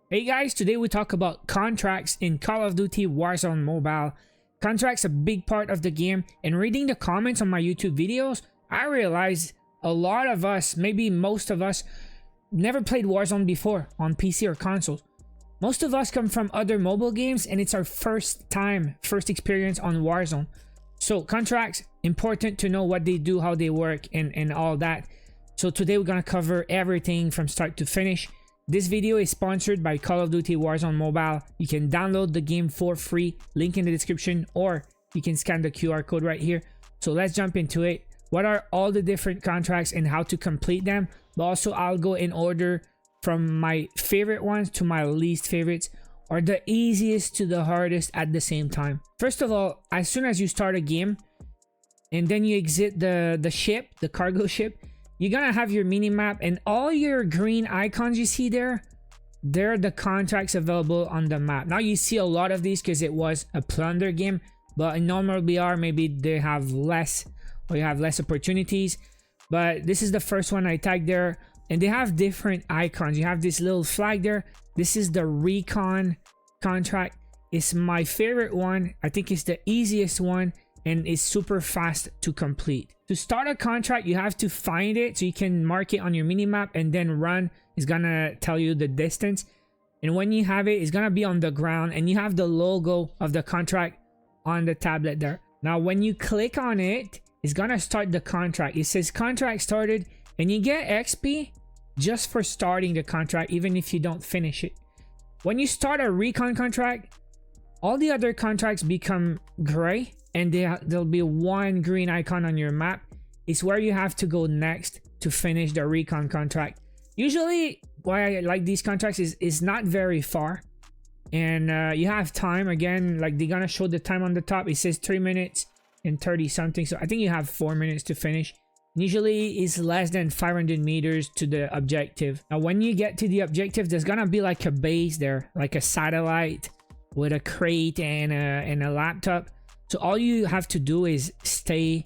Hey guys, today we talk about contracts in Call of Duty Warzone Mobile. Contracts a big part of the game, and reading the comments on my YouTube videos, I realized a lot of us, maybe most of us, never played Warzone before on PC or consoles. Most of us come from other mobile games and it's our first experience on Warzone. So contracts, important to know what they do, how they work, and all that. So today we're gonna cover everything from start to finish. This video is sponsored by Call of Duty Warzone Mobile. You can download the game for free, link in the description, or you can scan the QR code right here. So let's jump into it. What are all the different contracts and how to complete them? But also I'll go in order from my favorite ones to my least favorites, or the easiest to the hardest at the same time. First of all, as soon as you start a game and then you exit the ship, the cargo ship, you're gonna have your mini map, and all your green icons you see there, they're the contracts available on the map. Now you see a lot of these because it was a plunder game, but in normal BR maybe they have less, or you have less opportunities. But this is the first one I tagged there, and they have different icons. You have this little flag there. This is the Recon contract. It's my favorite one. I think it's the easiest one, and it's super fast to complete. To start a contract, you have to find it, so you can mark it on your minimap and then run. It's gonna tell you the distance, and when you have it, it's gonna be on the ground, and you have the logo of the contract on the tablet there. Now when you click on it, it's gonna start the contract. It says contract started, and you get XP just for starting the contract, even if you don't finish it. When you start a Recon contract, all the other contracts become gray, and there'll be one green icon on your map. It's where you have to go next to finish the Recon contract. Usually why I like these contracts is not very far, and you have time. Again, like they're gonna show the time on the top. It says 3 minutes and 30 something, so I think you have 4 minutes to finish. Usually it's less than 500 meters to the objective. Now when you get to the objective, there's gonna be like a base there, like a satellite with a crate and a laptop. So all you have to do is stay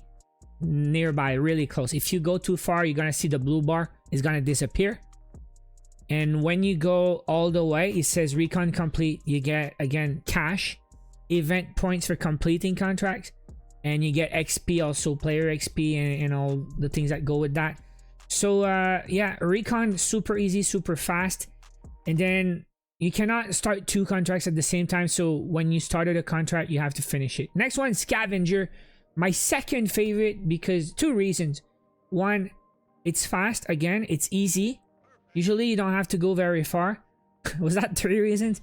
nearby, really close. If you go too far, you're gonna see the blue bar is gonna disappear. And when you go all the way, it says Recon complete. You get, again, cash, event points for completing contracts, and you get XP, also player XP, and all the things that go with that. So yeah, Recon, super easy, super fast. And then you cannot start two contracts at the same time, so when you started a contract, you have to finish it. Next one, Scavenger. My second favorite, because two reasons. One, it's fast. Again, it's easy. Usually you don't have to go very far. Was that 3 reasons?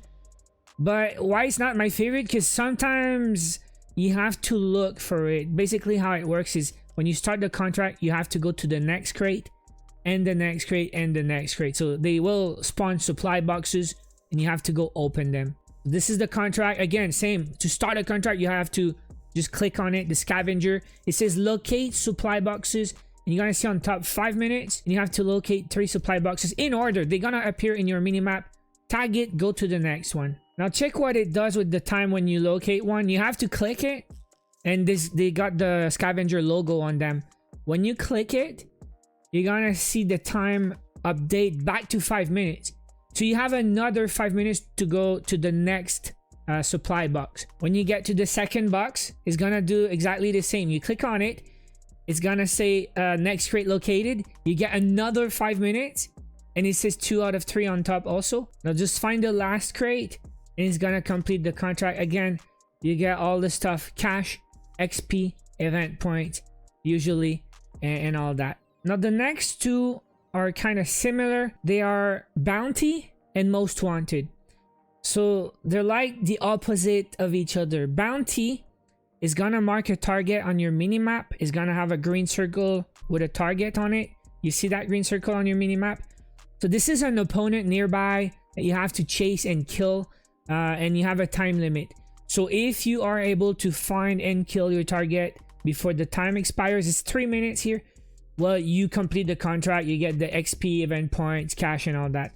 But why it's not my favorite? Because sometimes you have to look for it. Basically how it works is when you start the contract, you have to go to the next crate, and the next crate, and the next crate. So they will spawn supply boxes, and you have to go open them. This is the contract. Again, same. To start a contract, you have to just click on it, the Scavenger. It says locate supply boxes, and you're gonna see on top 5 minutes, and you have to locate 3 supply boxes in order. They're gonna appear in your minimap. Tag it, go to the next one. Now check what it does with the time when you locate one. You have to click it, and they got the Scavenger logo on them. When you click it, you're gonna see the time update back to 5 minutes. So you have another 5 minutes to go to the next supply box. When you get to the second box, it's gonna do exactly the same. You click on it, it's gonna say next crate located. You get another 5 minutes, and it says 2 out of 3 on top also. Now just find the last crate, and it's gonna complete the contract. Again, you get all the stuff, cash, XP, event points, usually, and all that. Now the next two are kind of similar. They are bounty and most wanted. So they're like the opposite of each other. Bounty is gonna mark a target on your minimap. It's gonna have a green circle with a target on it. You see that green circle on your minimap? So this is an opponent nearby that you have to chase and kill, and you have a time limit. So if you are able to find and kill your target before the time expires, it's 3 minutes here, well, you complete the contract, you get the XP, event points, cash, and all that.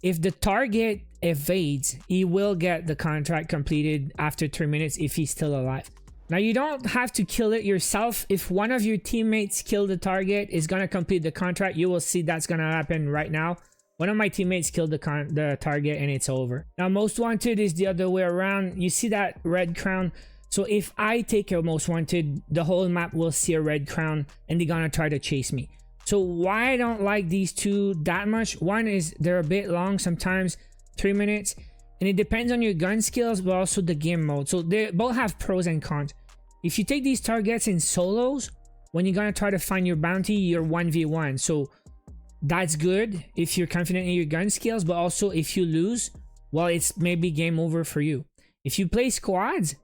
If the target evades, he will get the contract completed after 3 minutes if he's still alive. Now you don't have to kill it yourself. If one of your teammates kill the target, is gonna complete the contract. You will see that's gonna happen right now. One of my teammates killed the target and it's over. Now most wanted is the other way around. You see that red crown? So if I take a most wanted, the whole map will see a red crown and they're gonna try to chase me. So why I don't like these two that much, one is they're a bit long, sometimes 3 minutes, and it depends on your gun skills but also the game mode. So they both have pros and cons. If you take these targets in solos, when you're gonna try to find your bounty, you're 1v1. So that's good if you're confident in your gun skills, but also if you lose, well, it's maybe game over for you. If you play squads,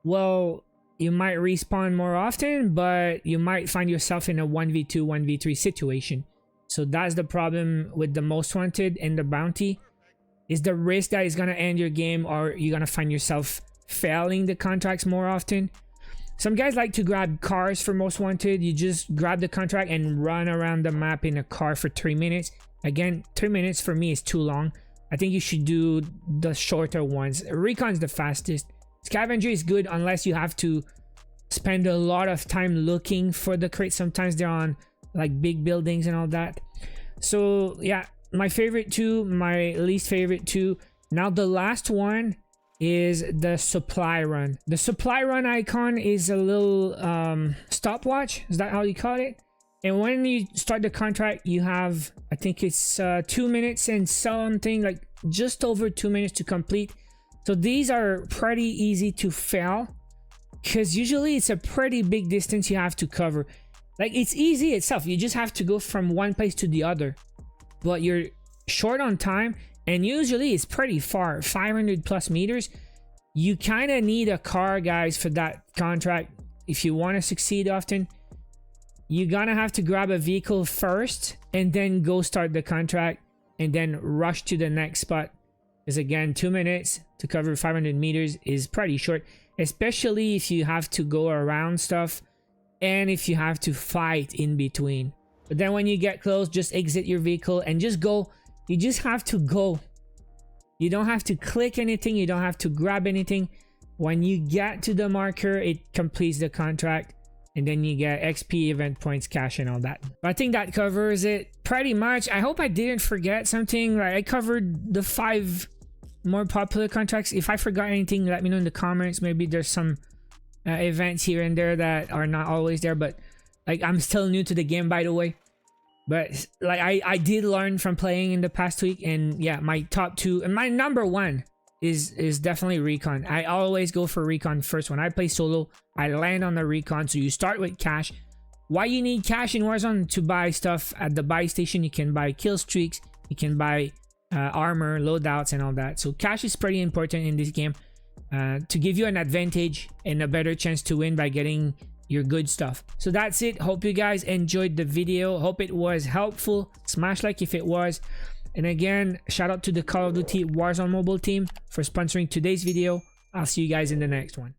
well, you might respawn more often, but you might find yourself in a 1v2, 1v3 situation. So that's the problem with the most wanted and the bounty, is the risk that is gonna end your game, or you're gonna find yourself failing the contracts more often. Some guys like to grab cars for most wanted. You just grab the contract and run around the map in a car for 3 minutes. Again, 3 minutes for me is too long. I think you should do the shorter ones. Recon's the fastest. Scavenger is good unless you have to spend a lot of time looking for the crates. Sometimes they're on like big buildings and all that. So yeah, my favorite two, my least favorite two. Now the last one is the supply run. The supply run icon is a little stopwatch. Is that how you call it? And when you start the contract, you have, I think it's 2 minutes and something, like just over 2 minutes to complete. So these are pretty easy to fail, because usually it's a pretty big distance you have to cover. Like, it's easy itself, you just have to go from one place to the other, but you're short on time. And usually it's pretty far, 500 plus meters. You kind of need a car, guys, for that contract. If you want to succeed often, you're gonna have to grab a vehicle first and then go start the contract and then rush to the next spot. Because again, 2 minutes to cover 500 meters is pretty short, especially if you have to go around stuff and if you have to fight in between. But then when you get close, just exit your vehicle and just go. You just have to go. You don't have to click anything. You don't have to grab anything. When you get to the marker, it completes the contract. And then you get XP, event points, cash, and all that. I think that covers it pretty much. I hope I didn't forget something. Like, I covered the 5 more popular contracts. If I forgot anything, let me know in the comments. Maybe there's some events here and there that are not always there. But like, I'm still new to the game, by the way. But like, I did learn from playing in the past week, and yeah, my top 2 and my number 1 is definitely Recon. I always go for Recon first. When I play solo, I land on the Recon. So you start with cash. Why you need cash in Warzone? To buy stuff at the buy station. You can buy kill streaks, you can buy armor, loadouts, and all that. So cash is pretty important in this game to give you an advantage and a better chance to win by getting your good stuff. So that's it. Hope you guys enjoyed the video. Hope it was helpful. Smash like if it was. And again, shout out to the Call of Duty Warzone Mobile team for sponsoring today's video. I'll see you guys in the next one.